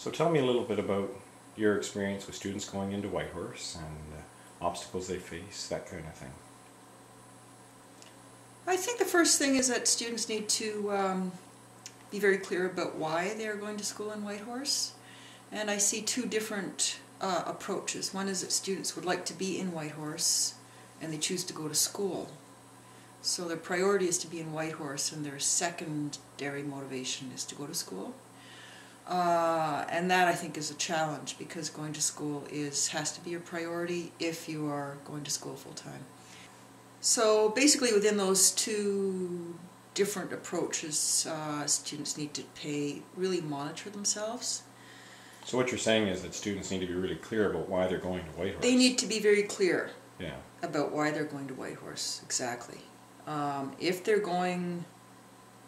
So tell me a little bit about your experience with students going into Whitehorse and obstacles they face, that kind of thing. I think the first thing is that students need to be very clear about why they are going to school in Whitehorse. And I see two different approaches. One is that students would like to be in Whitehorse and they choose to go to school. So their priority is to be in Whitehorse and their secondary motivation is to go to school. And that I think is a challenge because going to school has to be your priority if you are going to school full time. So basically within those two different approaches, students need to really monitor themselves. So what you're saying is that students need to be really clear about why they're going to Whitehorse. They need to be very clear Yeah. about why they're going to Whitehorse, exactly.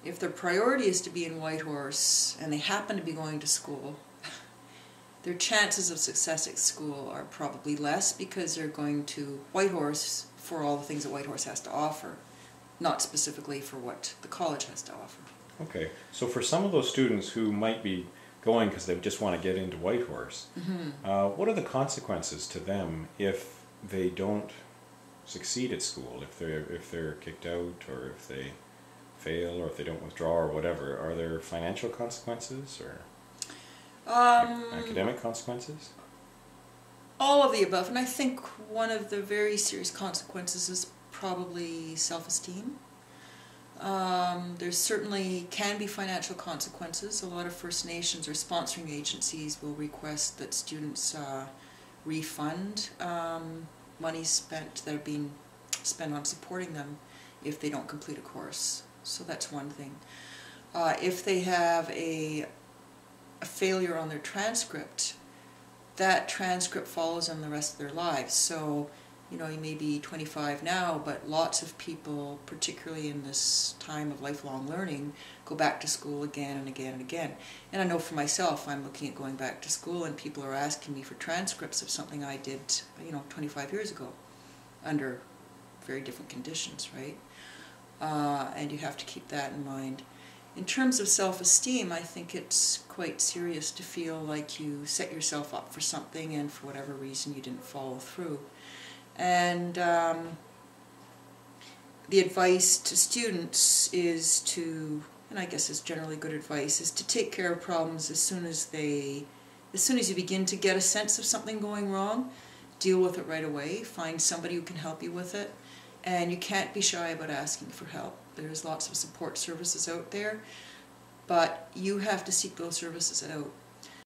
If their priority is to be in Whitehorse and they happen to be going to school, their chances of success at school are probably less because they're going to Whitehorse for all the things that Whitehorse has to offer, not specifically for what the college has to offer. Okay, so for some of those students who might be going because they just want to get into Whitehorse, what are the consequences to them if they don't succeed at school, if they're kicked out, or if they fail, or if they don't withdraw, or whatever? Are there financial consequences or academic consequences? All of the above, and I think one of the very serious consequences is probably self-esteem. There certainly can be financial consequences. A lot of First Nations or sponsoring agencies will request that students refund money that are being spent on supporting them if they don't complete a course. So that's one thing. If they have a failure on their transcript, that transcript follows them the rest of their lives. So, you know, you may be 25 now, but lots of people, particularly in this time of lifelong learning, go back to school again and again and again. And I know for myself, I'm looking at going back to school and people are asking me for transcripts of something I did, 25 years ago, under very different conditions, right? And you have to keep that in mind. In terms of self-esteem, I think it's quite serious to feel like you set yourself up for something and for whatever reason you didn't follow through. And the advice to students is to, and I guess it's generally good advice, is to take care of problems as soon as you begin to get a sense of something going wrong. Deal with it right away. Find somebody who can help you with it. And you can't be shy about asking for help. There's lots of support services out there, but you have to seek those services out